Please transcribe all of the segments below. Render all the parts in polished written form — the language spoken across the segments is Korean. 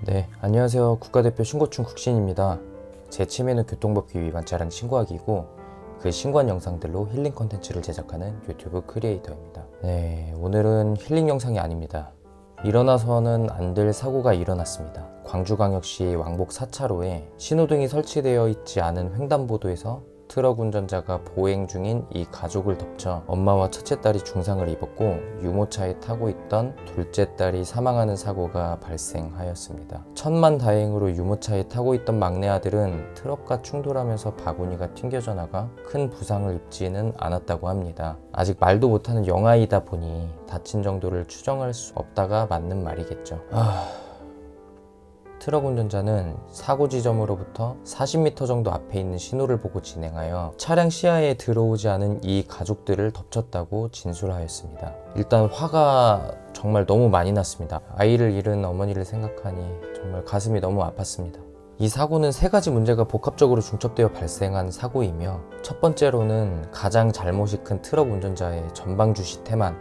네, 안녕하세요. 국가대표 신고충 국신입니다. 제 취미는 교통법규 위반 차량 신고하기이고 그 신고한 영상들로 힐링 콘텐츠를 제작하는 유튜브 크리에이터입니다. 네, 오늘은 힐링 영상이 아닙니다. 일어나서는 안 될 사고가 일어났습니다. 광주광역시 왕복 4차로에 신호등이 설치되어 있지 않은 횡단보도에서 트럭 운전자가 보행 중인 이 가족을 덮쳐 엄마와 첫째 딸이 중상을 입었고 유모차에 타고 있던 둘째 딸이 사망하는 사고가 발생하였습니다. 천만다행으로 유모차에 타고 있던 막내 아들은 트럭과 충돌하면서 바구니가 튕겨져 나가 큰 부상을 입지는 않았다고 합니다. 아직 말도 못하는 영아이다 보니 다친 정도를 추정할 수 없다가 맞는 말이겠죠. 트럭 운전자는 사고 지점으로부터 40m 정도 앞에 있는 신호를 보고 진행하여 차량 시야에 들어오지 않은 이 가족들을 덮쳤다고 진술하였습니다. 일단 화가 정말 너무 많이 났습니다. 아이를 잃은 어머니를 생각하니 정말 가슴이 너무 아팠습니다. 이 사고는 세 가지 문제가 복합적으로 중첩되어 발생한 사고이며, 첫 번째로는 가장 잘못이 큰 트럭 운전자의 전방 주시 태만,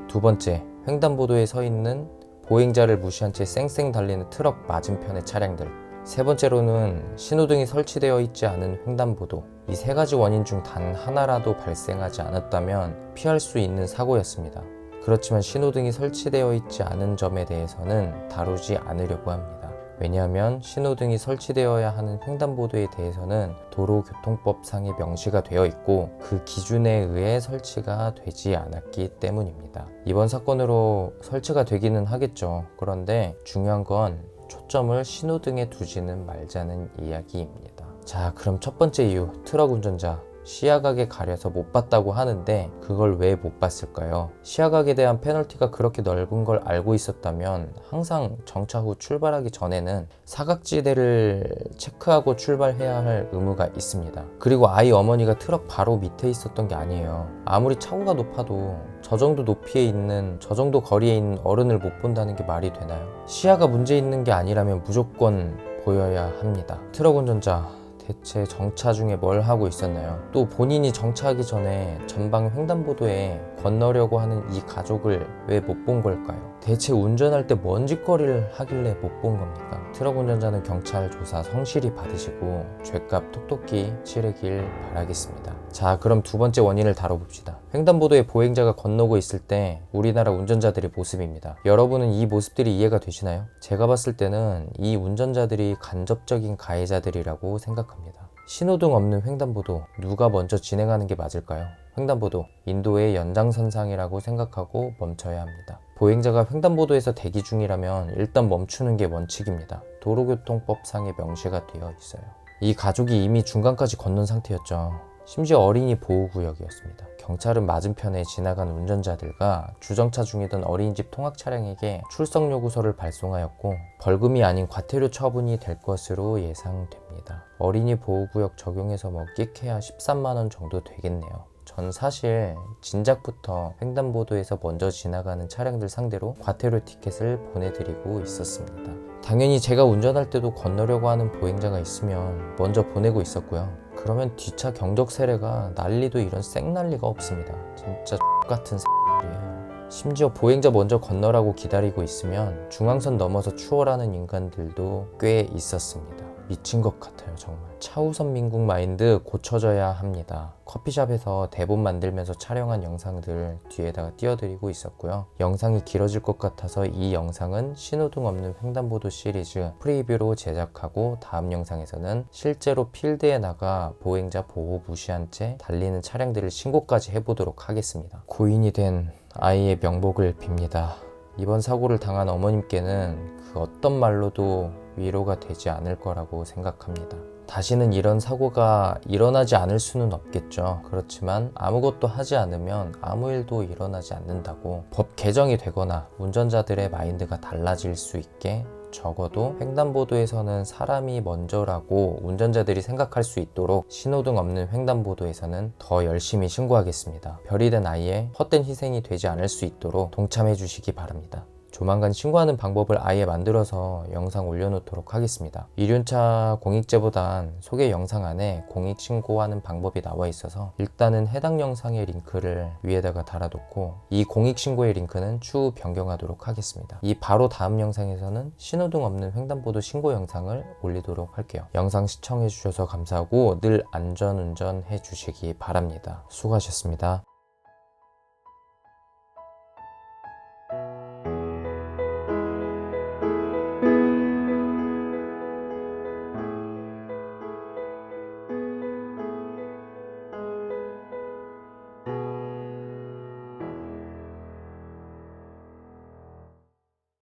두 번째, 횡단보도에 서 있는 보행자를 무시한 채 쌩쌩 달리는 트럭 맞은편의 차량들, 세 번째로는 신호등이 설치되어 있지 않은 횡단보도. 이 세 가지 원인 중 단 하나라도 발생하지 않았다면 피할 수 있는 사고였습니다. 그렇지만 신호등이 설치되어 있지 않은 점에 대해서는 다루지 않으려고 합니다. 왜냐하면 신호등이 설치되어야 하는 횡단보도에 대해서는 도로교통법상의 명시가 되어 있고 그 기준에 의해 설치가 되지 않았기 때문입니다. 이번 사건으로 설치가 되기는 하겠죠. 그런데 중요한 건 초점을 신호등에 두지는 말자는 이야기입니다. 자, 그럼 첫 번째 이유, 트럭 운전자. 시야각에 가려서 못 봤다고 하는데 그걸 왜 못 봤을까요? 시야각에 대한 페널티가 그렇게 넓은 걸 알고 있었다면 항상 정차 후 출발하기 전에는 사각지대를 체크하고 출발해야 할 의무가 있습니다. 그리고 아이 어머니가 트럭 바로 밑에 있었던 게 아니에요. 아무리 차고가 높아도 저 정도 높이에 있는, 저 정도 거리에 있는 어른을 못 본다는 게 말이 되나요? 시야가 문제 있는 게 아니라면 무조건 보여야 합니다. 트럭 운전자, 대체 정차 중에 뭘 하고 있었나요? 또 본인이 정차하기 전에 전방 횡단보도에 건너려고 하는 이 가족을 왜 못 본 걸까요? 대체 운전할 때 뭔 짓거리를 하길래 못 본 겁니까? 트럭 운전자는 경찰 조사 성실히 받으시고 죗값 톡톡히 치르길 바라겠습니다. 자, 그럼 두 번째 원인을 다뤄봅시다. 횡단보도에 보행자가 건너고 있을 때 우리나라 운전자들의 모습입니다. 여러분은 이 모습들이 이해가 되시나요? 제가 봤을 때는 이 운전자들이 간접적인 가해자들이라고 생각합니다. 신호등 없는 횡단보도, 누가 먼저 진행하는 게 맞을까요? 횡단보도, 인도의 연장선상이라고 생각하고 멈춰야 합니다. 보행자가 횡단보도에서 대기 중이라면 일단 멈추는 게 원칙입니다. 도로교통법상의 명시가 되어 있어요. 이 가족이 이미 중간까지 건넌 상태였죠. 심지어 어린이 보호구역이었습니다. 경찰은 맞은편에 지나간 운전자들과 주정차 중이던 어린이집 통학 차량에게 출석 요구서를 발송하였고 벌금이 아닌 과태료 처분이 될 것으로 예상됩니다. 어린이 보호구역 적용해서 끽해야 13만 원 정도 되겠네요. 전 사실 진작부터 횡단보도에서 먼저 지나가는 차량들 상대로 과태료 티켓을 보내드리고 있었습니다. 당연히 제가 운전할 때도 건너려고 하는 보행자가 있으면 먼저 보내고 있었고요. 그러면 뒷차 경적 세례가 난리도 이런 쌩난리가 없습니다. 진짜 X같은 X들이에요. 심지어 보행자 먼저 건너라고 기다리고 있으면 중앙선 넘어서 추월하는 인간들도 꽤 있었습니다. 미친 것 같아요, 정말. 차우선 민국 마인드 고쳐져야 합니다. 커피숍에서 대본 만들면서 촬영한 영상들 뒤에다가 띄워드리고 있었고요. 영상이 길어질 것 같아서 이 영상은 신호등 없는 횡단보도 시리즈 프리뷰로 제작하고 다음 영상에서는 실제로 필드에 나가 보행자 보호 무시한 채 달리는 차량들을 신고까지 해보도록 하겠습니다. 고인이 된 아이의 명복을 빕니다. 이번 사고를 당한 어머님께는 그 어떤 말로도 위로가 되지 않을 거라고 생각합니다. 다시는 이런 사고가 일어나지 않을 수는 없겠죠. 그렇지만 아무것도 하지 않으면 아무 일도 일어나지 않는다고, 법 개정이 되거나 운전자들의 마인드가 달라질 수 있게 적어도 횡단보도에서는 사람이 먼저라고 운전자들이 생각할 수 있도록 신호등 없는 횡단보도에서는 더 열심히 신고하겠습니다. 별이 된 아이의 헛된 희생이 되지 않을 수 있도록 동참해 주시기 바랍니다. 조만간 신고하는 방법을 아예 만들어서 영상 올려놓도록 하겠습니다. 이륜차 공익제보단 소개 영상 안에 공익신고하는 방법이 나와 있어서 일단은 해당 영상의 링크를 위에다가 달아놓고 이 공익신고의 링크는 추후 변경하도록 하겠습니다. 이 바로 다음 영상에서는 신호등 없는 횡단보도 신고 영상을 올리도록 할게요. 영상 시청해주셔서 감사하고 늘 안전운전 해주시기 바랍니다. 수고하셨습니다.